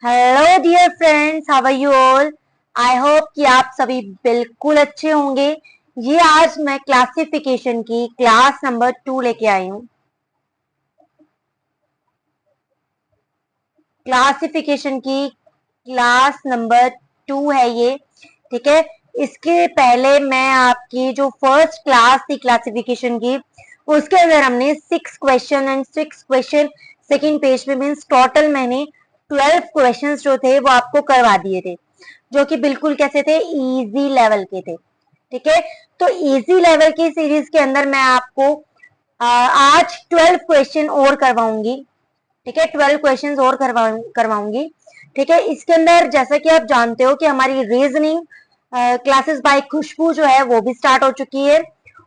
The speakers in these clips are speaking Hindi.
Hello dear friends, how are you all. I hope कि आप सभी बिल्कुल अच्छे होंगे। ये आज मैं क्लासिफिकेशन की क्लास नंबर 2 लेके आई हूँ। क्लासिफिकेशन की क्लास नंबर 2 है ये, ठीक है। इसके पहले मैं आपकी जो फर्स्ट क्लास थी क्लासिफिकेशन की, उसके अंदर हमने 6 question and 6 question second page पे मीन्स टोटल मैंने 12 क्वेश्चन जो थे वो आपको करवा दिए थे, जो कि बिल्कुल कैसे थे, इजी लेवल के थे, ठीक है। तो इजी लेवल की सीरीज के अंदर मैं आपको आज 12 क्वेश्चन और करवाऊंगी, ठीक है। 12 क्वेश्चंस और करवाऊंगी, ठीक है। इसके अंदर जैसा कि आप जानते हो कि हमारी रीजनिंग क्लासेस बाय खुशबू जो है वो भी स्टार्ट हो चुकी है,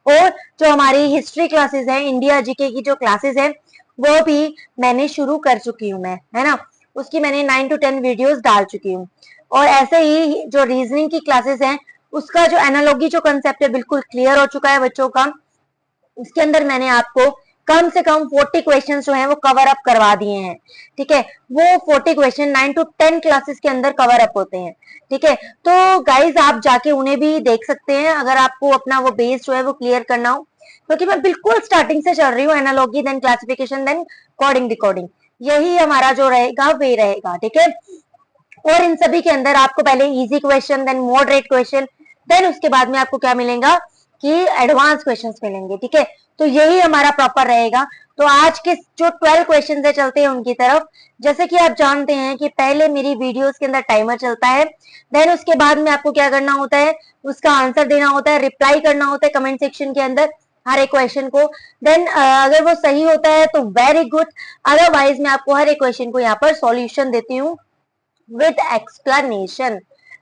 और जो हमारी हिस्ट्री क्लासेस है, इंडिया जीके की जो क्लासेस है वो भी मैंने शुरू कर चुकी हूँ मैं, है ना। उसकी मैंने 9 to 10 वीडियोस डाल चुकी हूँ। और ऐसे ही जो रीजनिंग की क्लासेस हैं उसका जो एनालॉजी जो कंसेप्ट है बिल्कुल क्लियर हो चुका है बच्चों का। उसके अंदर मैंने आपको कम से कम 40 क्वेश्चन जो हैं वो कवर अप करवा दिए हैं, ठीक है। वो 40 क्वेश्चन 9 to 10 क्लासेस के अंदर कवर अप होते हैं, ठीक है। तो गाइज आप जाके उन्हें भी देख सकते हैं अगर आपको अपना वो बेस जो है वो क्लियर करना हो, क्योंकि मैं बिल्कुल स्टार्टिंग से चल रही हूँ, analogy then classification then coding decoding, यही हमारा जो रहेगा वे रहेगा, ठीक है। और इन सभी के अंदर आपको पहले easy question then moderate question then उसके बाद में आपको क्या मिलेगा कि एडवांस क्वेश्चंस मिलेंगे, ठीक है। तो यही हमारा प्रॉपर रहेगा। तो आज के जो 12 क्वेश्चन है चलते हैं उनकी तरफ। जैसे कि आप जानते हैं कि पहले मेरी वीडियोस के अंदर टाइमर चलता है, देन उसके बाद में आपको क्या करना होता है, उसका आंसर देना होता है, रिप्लाई करना होता है कमेंट सेक्शन के अंदर हर एक क्वेश्चन को। देन अगर वो सही होता है तो वेरी गुड, अदरवाइज मैं आपको हर एक क्वेश्चन को यहाँ पर सॉल्यूशन देती हूँ विद एक्सप्लेनेशन,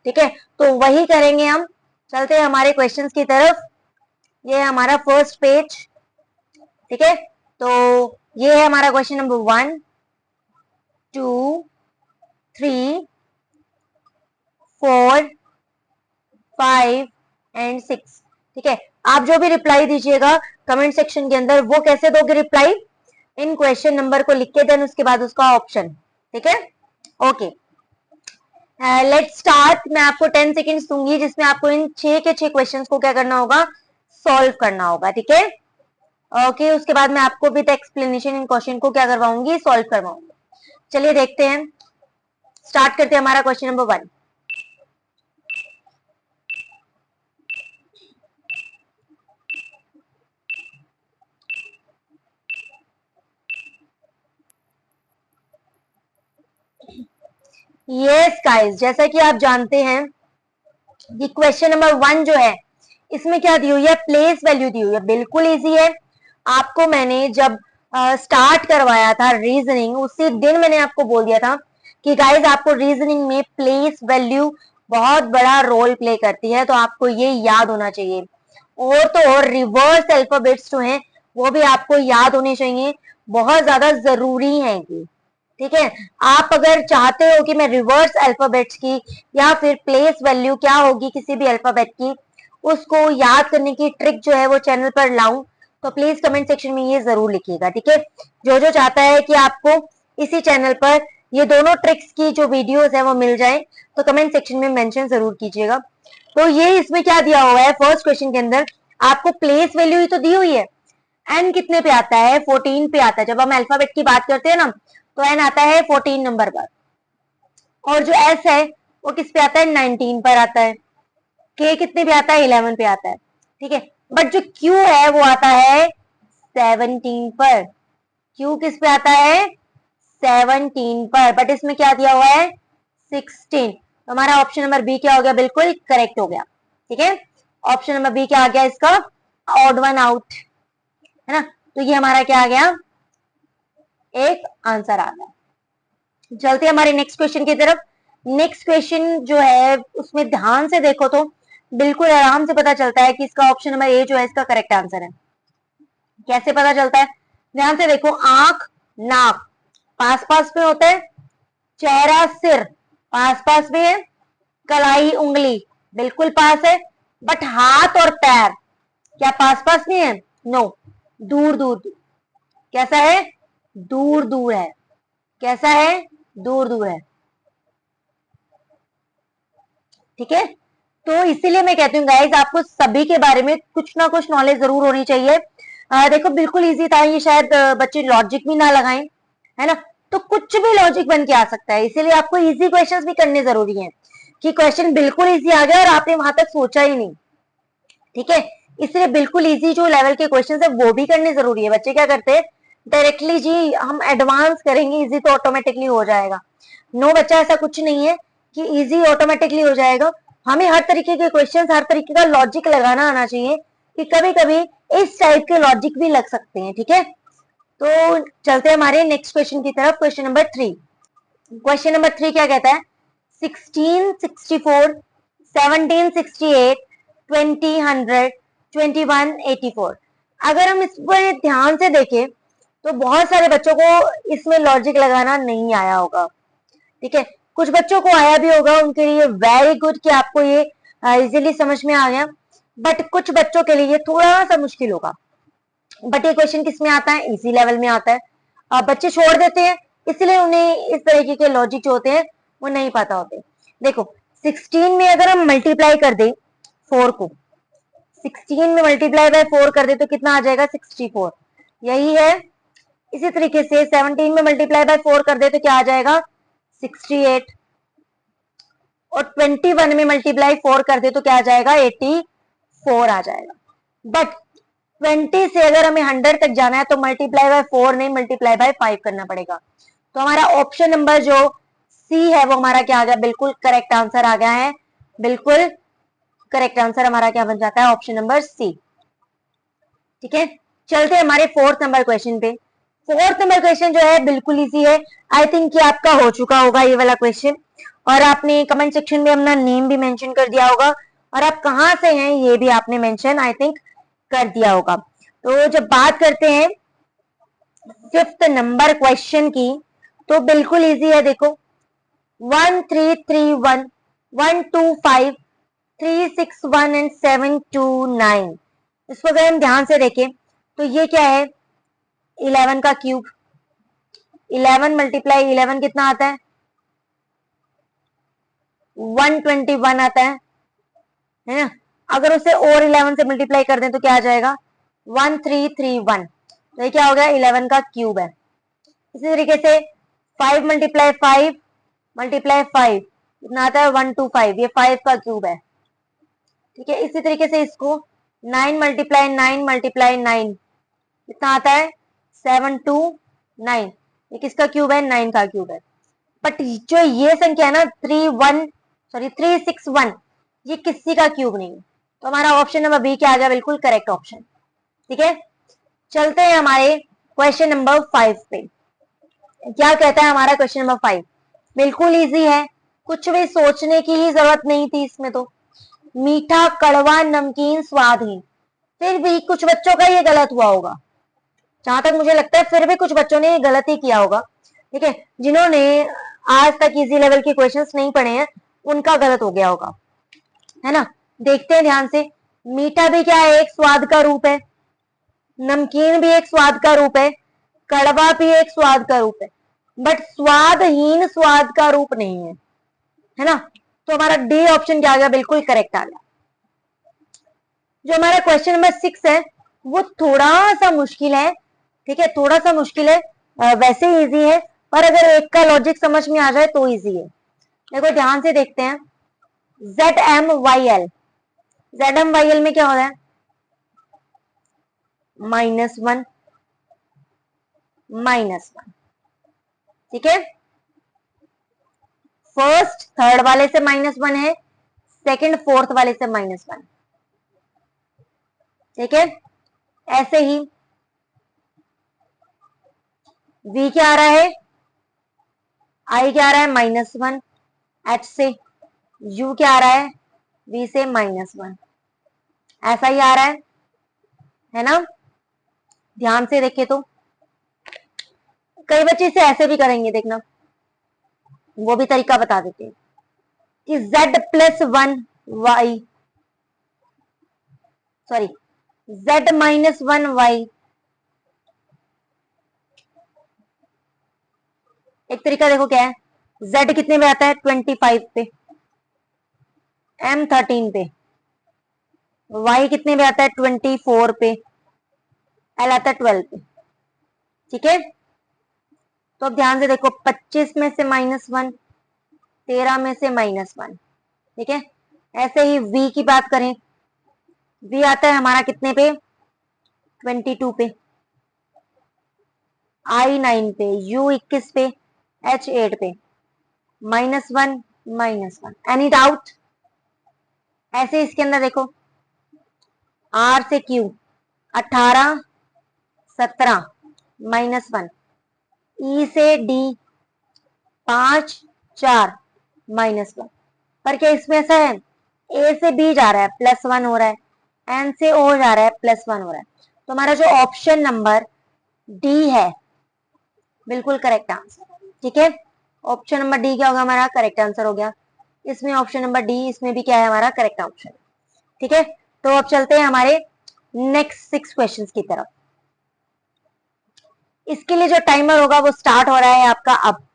ठीक है। तो वही करेंगे हम। चलते हैं हमारे क्वेश्चंस की तरफ। ये है हमारा फर्स्ट पेज, ठीक है। तो ये है हमारा क्वेश्चन नंबर 1, 2, 3, 4, 5 एंड 6, ठीक है। आप जो भी रिप्लाई दीजिएगा कमेंट सेक्शन के अंदर, वो कैसे दोगे रिप्लाई, इन क्वेश्चन नंबर को लिख के देन उसके बाद उसका ऑप्शन, ठीक है। Okay, let's start. मैं आपको 10 सेकेंड्स दूंगी जिसमें आपको इन 6 के 6 क्वेश्चंस को क्या करना होगा, सॉल्व करना होगा, ठीक है। ओके, उसके बाद मैं आपको विद एक्सप्लेनेशन इन क्वेश्चन को क्या करवाऊंगी, सॉल्व करवाऊंगी। चलिए देखते हैं, स्टार्ट करते हैं हमारा क्वेश्चन नंबर 1। यस गाइस, जैसा कि आप जानते हैं कि क्वेश्चन नंबर 1 जो है इसमें क्या दी हुई है, प्लेस वैल्यू दी हुई है, बिल्कुल इजी है। आपको मैंने जब स्टार्ट करवाया था रीजनिंग, उसी दिन मैंने आपको बोल दिया था कि गाइज आपको रीजनिंग में प्लेस वैल्यू बहुत बड़ा रोल प्ले करती है, तो आपको ये याद होना चाहिए। और तो और रिवर्स अल्फाबेट्स जो हैं वो भी आपको याद होने चाहिए, बहुत ज्यादा जरूरी है ये, ठीक है। आप अगर चाहते हो कि मैं रिवर्स अल्फाबेट्स की या फिर प्लेस वैल्यू क्या होगी किसी भी अल्फाबेट की, उसको याद करने की ट्रिक जो है वो चैनल पर लाऊं, तो प्लीज कमेंट सेक्शन में ये जरूर लिखिएगा, ठीक है। जो जो चाहता है कि आपको इसी चैनल पर ये दोनों ट्रिक्स की जो वीडियोस है वो मिल जाए, तो कमेंट सेक्शन में मेंशन जरूर कीजिएगा। तो ये इसमें क्या दिया हुआ है, फर्स्ट क्वेश्चन के अंदर आपको प्लेस वैल्यू ही तो दी हुई है। एन कितने पे आता है, 14 पे आता है। जब हम अल्फाबेट की बात करते हैं ना तो एन आता है 14 नंबर पर, और जो एस है वो किस पे आता है, 19 पर आता है। के कितने पे आता है, 11 पे आता है, ठीक है। बट जो क्यू है वो आता है 17 पर। क्यू किस पे आता है, 17 पर, बट इसमें क्या दिया हुआ है, 16। तो हमारा ऑप्शन नंबर बी क्या हो गया, बिल्कुल करेक्ट हो गया, ठीक है। ऑप्शन नंबर बी क्या आ गया इसका, ऑड वन आउट, है ना। तो ये हमारा क्या आ गया, एक आंसर आ गया। चलते हैं हमारे नेक्स्ट क्वेश्चन की तरफ। नेक्स्ट क्वेश्चन जो है उसमें ध्यान से देखो तो बिल्कुल आराम से पता चलता है कि इसका ऑप्शन नंबर ए जो है इसका करेक्ट आंसर है। कैसे पता चलता है, ध्यान से देखो, आंख नाक पास पास में होता है, चेहरा सिर पास पास में है, कलाई उंगली बिल्कुल पास है, बट हाथ और पैर क्या पास पास में है, नो, दूर दूर दूर। कैसा है, दूर दूर है। कैसा है, दूर दूर है। ठीक है, तो इसीलिए मैं कहती हूँ गाइज आपको सभी के बारे में कुछ ना कुछ नॉलेज जरूर होनी चाहिए। देखो बिल्कुल इजी था ये, शायद बच्चे लॉजिक भी ना लगाएं, है ना, तो कुछ भी लॉजिक बन के आ सकता है, इसीलिए आपको इजी क्वेश्चंस भी करने जरूरी है कि क्वेश्चन बिल्कुल इजी आ गया और आपने वहां तक सोचा ही नहीं। ठीक है, इसलिए बिल्कुल इजी जो लेवल के क्वेश्चन है वो भी करने जरूरी है। बच्चे क्या करते हैं डायरेक्टली जी हम एडवांस करेंगे इजी तो ऑटोमेटिकली हो जाएगा। नो बच्चा, ऐसा कुछ नहीं है कि इजी ऑटोमेटिकली हो जाएगा। हमें हर तरीके के क्वेश्चन, हर तरीके का लॉजिक लगाना आना चाहिए कि कभी कभी इस टाइप के लॉजिक भी लग सकते हैं। ठीक है, तो चलते हैं हमारे नेक्स्ट क्वेश्चन की तरफ। क्वेश्चन नंबर 3, क्वेश्चन नंबर 3 क्या कहता है, 1664, 1768, 20, 100, 21, 84। अगर हम इस पर ध्यान से देखें तो बहुत सारे बच्चों को इसमें लॉजिक लगाना नहीं आया होगा। ठीक है, कुछ बच्चों को आया भी होगा, उनके लिए वेरी गुड कि आपको ये इजीली समझ में आ गया, बट कुछ बच्चों के लिए थोड़ा सा मुश्किल होगा। बट ये क्वेश्चन किस में आता है, इसी लेवल में आता है। बच्चे छोड़ देते हैं, इसलिए उन्हें इस तरीके के लॉजिक जो होते हैं वो नहीं पता होते। देखो 16 में अगर हम मल्टीप्लाई कर दे 4 को, 16 में मल्टीप्लाई बाय 4 कर दे तो कितना आ जाएगा 64, यही है। इसी तरीके से 17 में मल्टीप्लाई बाय 4 कर दे तो क्या आ जाएगा 68, और 21 में मल्टीप्लाई 4 कर दे तो क्या आ जाएगा 84 आ जाएगा। बट 20 से अगर हमें 100 तक जाना है तो मल्टीप्लाई बाय 4 नहीं, मल्टीप्लाई बाय 5 करना पड़ेगा। तो हमारा ऑप्शन नंबर जो सी है वो हमारा क्या आ गया, बिल्कुल करेक्ट आंसर आ गया है। बिल्कुल करेक्ट आंसर हमारा क्या बन जाता है, ऑप्शन नंबर सी। ठीक है, चलते हैं हमारे फोर्थ नंबर क्वेश्चन पे। फोर्थ नंबर क्वेश्चन जो है बिल्कुल इजी है, आई थिंक कि आपका हो चुका होगा ये वाला क्वेश्चन, और आपने कमेंट सेक्शन में अपना नेम भी मेंशन कर दिया होगा, और आप कहां से हैं ये भी आपने मेंशन आई थिंक कर दिया होगा। तो जब बात करते हैं फिफ्थ नंबर क्वेश्चन की तो बिल्कुल इजी है। देखो 1331, 125, 361 एंड 729। इसको अगर हम ध्यान से देखें तो ये क्या है, 11 का क्यूब। 11 मल्टीप्लाई 11 कितना आता है 121 आता है ना। अगर उसे और 11 से मल्टीप्लाई कर दें तो क्या आ जाएगा 1331। तो ये क्या हो गया 11 का क्यूब है। इसी तरीके से 5 मल्टीप्लाई 5 मल्टीप्लाई 5 कितना आता है 125, ये 5 का क्यूब है। ठीक है, इसी तरीके से इसको 9 मल्टीप्लाई 9 मल्टीप्लाई 9 कितना आता है 729, ये किसका क्यूब है 9 का क्यूब है। बट जो ये संख्या है ना 361, ये किसी का क्यूब नहीं है। तो हमारा ऑप्शन नंबर बी क्या आ गया, बिल्कुल करेक्ट ऑप्शन। ठीक है, चलते हैं हमारे क्वेश्चन नंबर 5 पे। क्या कहता है हमारा क्वेश्चन नंबर 5, बिल्कुल इजी है, कुछ भी सोचने की ही जरूरत नहीं थी इसमें। तो मीठा कड़वा नमकीन स्वादहीन, फिर भी कुछ बच्चों का ये गलत हुआ होगा, जहां तक मुझे लगता है फिर भी कुछ बच्चों ने ये गलत ही किया होगा। ठीक है, जिन्होंने आज तक इजी लेवल के क्वेश्चंस नहीं पढ़े हैं उनका गलत हो गया होगा, है ना। देखते हैं ध्यान से, मीठा भी क्या है, एक स्वाद का रूप है, नमकीन भी एक स्वाद का रूप है, कड़वा भी एक स्वाद का रूप है, बट स्वादहीन स्वाद का रूप नहीं है ना। तो हमारा डी ऑप्शन क्या आ गया, बिल्कुल करेक्ट आ गया। जो हमारा क्वेश्चन नंबर 6 है वो थोड़ा सा मुश्किल है। ठीक है, थोड़ा सा मुश्किल है, वैसे इजी है, पर अगर एक का लॉजिक समझ में आ जाए तो इजी है। देखो ध्यान से देखते हैं, ZMYL, ZMYL में क्या हो रहा है -1 -1। ठीक है, फर्स्ट थर्ड वाले से -1 है, सेकंड फोर्थ वाले से -1। ठीक है, ऐसे ही V क्या आ रहा है, I क्या आ रहा है -1 H से, U क्या आ रहा है V से -1, ऐसा ही आ रहा है ना। ध्यान से देखे तो कई बच्चे इसे ऐसे भी करेंगे, देखना वो भी तरीका बता देते हैं कि Z+1Y, सॉरी Z-1Y। एक तरीका देखो क्या है, Z कितने पे आता है 25 पे, M13 पे, Y कितने पे आता है 24 पे, L आता है 12 पे। ठीक है, तो अब ध्यान से देखो, 25 में से -1, 13 में से -1। ठीक है, ऐसे ही V की बात करें, V आता है हमारा कितने पे 22 पे, I9 पे, U21 पे, H8 पे, -1 -1। Any doubt? ऐसे इसके अंदर देखो, R से Q 18 17 -1, E से D 5 4 -1। पर क्या इसमें ऐसा है, A से B जा रहा है +1 हो रहा है, N से O जा रहा है +1 हो रहा है। तो हमारा जो ऑप्शन नंबर D है बिल्कुल करेक्ट आंसर। ठीक है, ऑप्शन नंबर डी क्या होगा हमारा, करेक्ट आंसर हो गया। इसमें ऑप्शन नंबर डी, इसमें भी क्या है हमारा करेक्ट ऑप्शन। ठीक है, तो अब चलते हैं हमारे नेक्स्ट 6 क्वेश्चंस की तरफ। इसके लिए जो टाइमर होगा वो स्टार्ट हो रहा है आपका अब।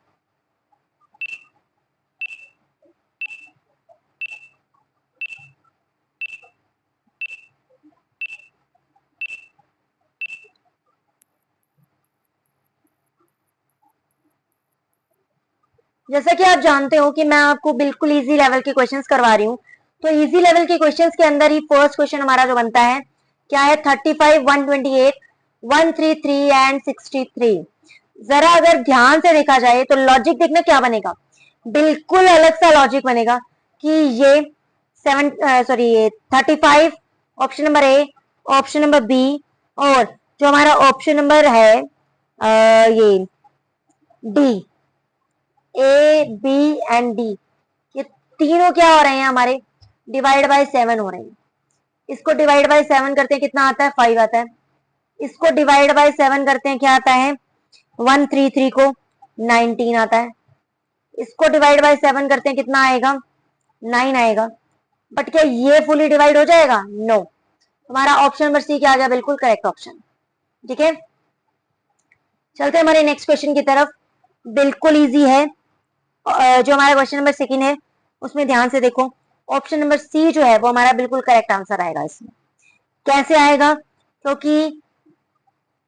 जैसा कि आप जानते हो कि मैं आपको बिल्कुल इजी लेवल के क्वेश्चंस करवा रही हूँ, तो इजी लेवल के क्वेश्चंस के अंदर ही फर्स्ट क्वेश्चन हमारा जो बनता है क्या है, 35 128 133 एंड 63। जरा अगर ध्यान से देखा जाए तो लॉजिक देखना क्या बनेगा, बिल्कुल अलग सा लॉजिक बनेगा कि ये 35 option number A, option number B, और जो हमारा ऑप्शन नंबर है ये D, A B and D, ये तीनों क्या हो रहे हैं हमारे, डिवाइड बाय 7 हो रहे हैं। इसको डिवाइड बाय 7 करते हैं कितना आता है, 5 आता है। इसको डिवाइड बाय 7 करते हैं क्या आता है, 133 को 19 आता है। इसको डिवाइड बाय 7 करते हैं कितना आएगा, 9 आएगा। बट क्या ये फुली डिवाइड हो जाएगा, नो। हमारा ऑप्शन नंबर सी क्या आ गया, बिल्कुल करेक्ट ऑप्शन। ठीक है, चलते हैं हमारे नेक्स्ट क्वेश्चन की तरफ। बिल्कुल इजी है, जो हमारा क्वेश्चन नंबर सेकंड है उसमें ध्यान से देखो, ऑप्शन नंबर सी जो है वो हमारा बिल्कुल करेक्ट आंसर आएगा इसमें। कैसे आएगा, क्योंकि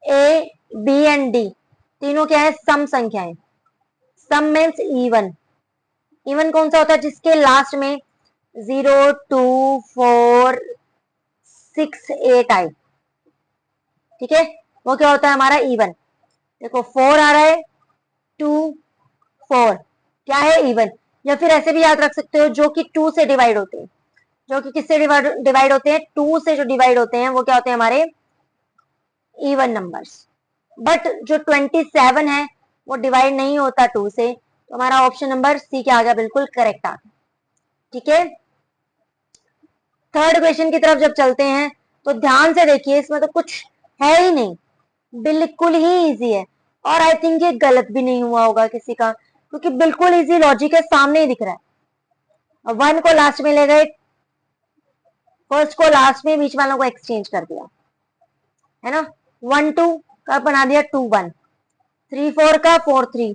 ए बी एंड डी तीनों क्या है, सम संख्याएं। सम मीन्स इवन। इवन कौन सा होता है, जिसके लास्ट में 0 2 4 6 8 आए। ठीक है, वो क्या होता है हमारा इवन। देखो 4 आ रहा है, 2 4 क्या है, इवन। या फिर ऐसे भी याद रख सकते हो, जो कि 2 से डिवाइड होते हैं, जो कि किससे डिवाइड होते हैं, 2 से जो डिवाइड होते हैं वो क्या होते हैं हमारे इवन नंबर्स। बट जो 27 है वो डिवाइड नहीं होता 2 से, तो हमारा ऑप्शन नंबर सी क्या आ गया, बिल्कुल करेक्ट आ गया। ठीक है, थर्ड क्वेश्चन की तरफ जब चलते हैं तो ध्यान से देखिए, इसमें तो कुछ है ही नहीं, बिल्कुल ही इजी है। और आई थिंक ये गलत भी नहीं हुआ होगा किसी का, क्योंकि बिल्कुल इजी लॉजिक है, सामने ही दिख रहा है। 1 को लास्ट में ले गए, फर्स्ट को लास्ट में, बीच वालों को एक्सचेंज कर दिया, है ना। 1 2 का बना दिया 2 1, 3 4 का 4 3,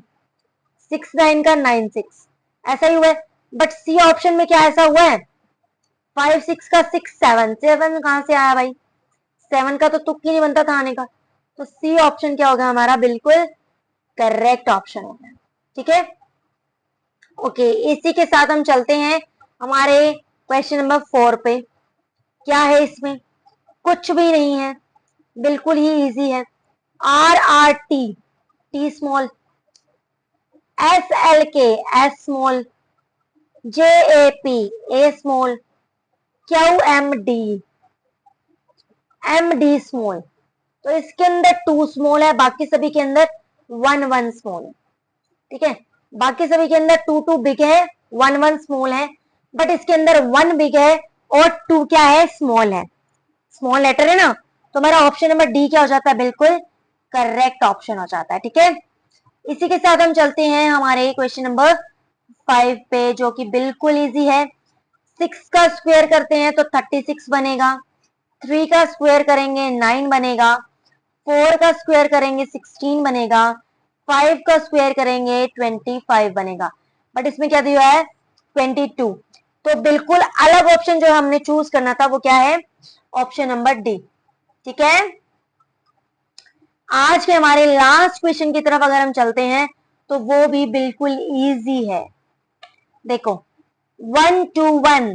6 9 का 9 6, ऐसा ही हुआ है। बट सी ऑप्शन में क्या ऐसा हुआ है, 5 6 का 6 7, 7 कहां से आया भाई, 7 का तो तुक ही नहीं बनता था आने का। तो सी ऑप्शन क्या होगा हमारा, बिल्कुल करेक्ट ऑप्शन होगा। ठीक है, ओके, इसी के साथ हम चलते हैं हमारे क्वेश्चन नंबर 4 पे। क्या है इसमें, कुछ भी नहीं है, बिल्कुल ही इजी है। R R T, T small, S L K, S small, J A P, A small, Q M D, M D small. तो इसके अंदर 2 स्मॉल है, बाकी सभी के अंदर 1 1 स्मॉल है। ठीक है, बाकी सभी के अंदर 2 2 बिग है, 1 1 स्मॉल है। बट इसके अंदर 1 बिग है और 2 क्या है, स्मॉल है। स्मॉल लेटर है ना, तो हमारा ऑप्शन नंबर डी क्या हो जाता है, बिल्कुल करेक्ट ऑप्शन हो जाता है। ठीक है, इसी के साथ हम चलते हैं हमारे क्वेश्चन नंबर 5 पे, जो कि बिल्कुल इजी है। 6 का स्क्वायर करते हैं तो 36 बनेगा, 3 का स्क्वायर करेंगे 9 बनेगा, 4 का स्क्वायर करेंगे 16 बनेगा, 5 का स्क्वायर करेंगे 25 बनेगा। बट इसमें क्या दिया है, 22। तो बिल्कुल अलग ऑप्शन जो हमने चूज करना था वो क्या है, ऑप्शन नंबर डी। ठीक है, आज के हमारे लास्ट क्वेश्चन की तरफ अगर हम चलते हैं तो वो भी बिल्कुल इजी है। देखो 1 to 1,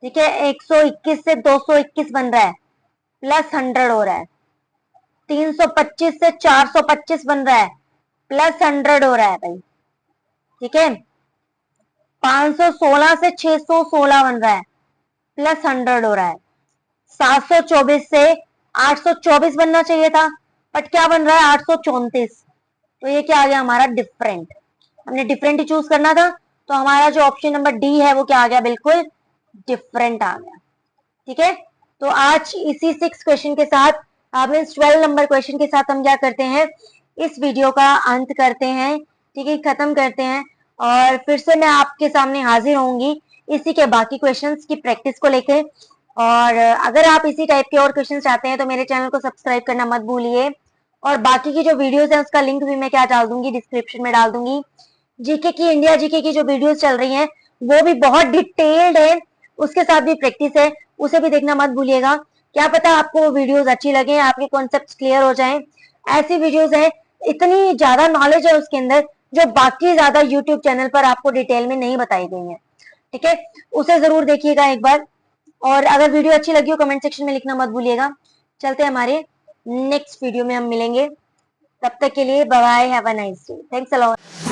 ठीक है, 121 से 221 बन रहा है, प्लस 100 हो रहा है। 325 से 425 बन रहा है, प्लस 100 हो रहा है भाई। ठीक है, 516 से 616 बन रहा है, प्लस 100 हो रहा है। 724 से 824 बनना चाहिए था, बट क्या बन रहा है, 834। तो ये क्या आ गया हमारा, डिफरेंट। हमने डिफरेंट ही चूज करना था, तो हमारा जो ऑप्शन नंबर डी है वो क्या आ गया, बिल्कुल डिफरेंट आ गया। ठीक है, तो आज इसी 6 क्वेश्चन के साथ, मीन्स 12 नंबर क्वेश्चन के साथ हम क्या करते हैं, इस वीडियो का अंत करते हैं। ठीक है, खत्म करते हैं, और फिर से मैं आपके सामने हाजिर होंगी इसी के बाकी क्वेश्चंस की प्रैक्टिस को लेके। और अगर आप इसी टाइप के और क्वेश्चन चाहते हैं तो मेरे चैनल को सब्सक्राइब करना मत भूलिए। और बाकी की जो वीडियोस है उसका लिंक भी मैं क्या डाल दूंगी, डिस्क्रिप्शन में डाल दूंगी। जीके की, इंडिया जीके की जो वीडियोस चल रही हैं वो भी बहुत डिटेल्ड है, उसके साथ भी प्रैक्टिस है, उसे भी देखना मत भूलिएगा। क्या पता आपको वो वीडियोस अच्छी लगे, आपके कॉन्सेप्ट क्लियर हो जाएं। ऐसी वीडियोस है, इतनी ज्यादा नॉलेज है उसके अंदर जो बाकी ज्यादा यूट्यूब चैनल पर आपको डिटेल में नहीं बताई गई है। ठीक है, उसे जरूर देखिएगा एक बार। और अगर वीडियो अच्छी लगी हो कमेंट सेक्शन में लिखना मत भूलिएगा। चलते हैं हमारे नेक्स्ट वीडियो में, हम मिलेंगे। तब तक के लिए bye bye, have a nice day, thanks a lot.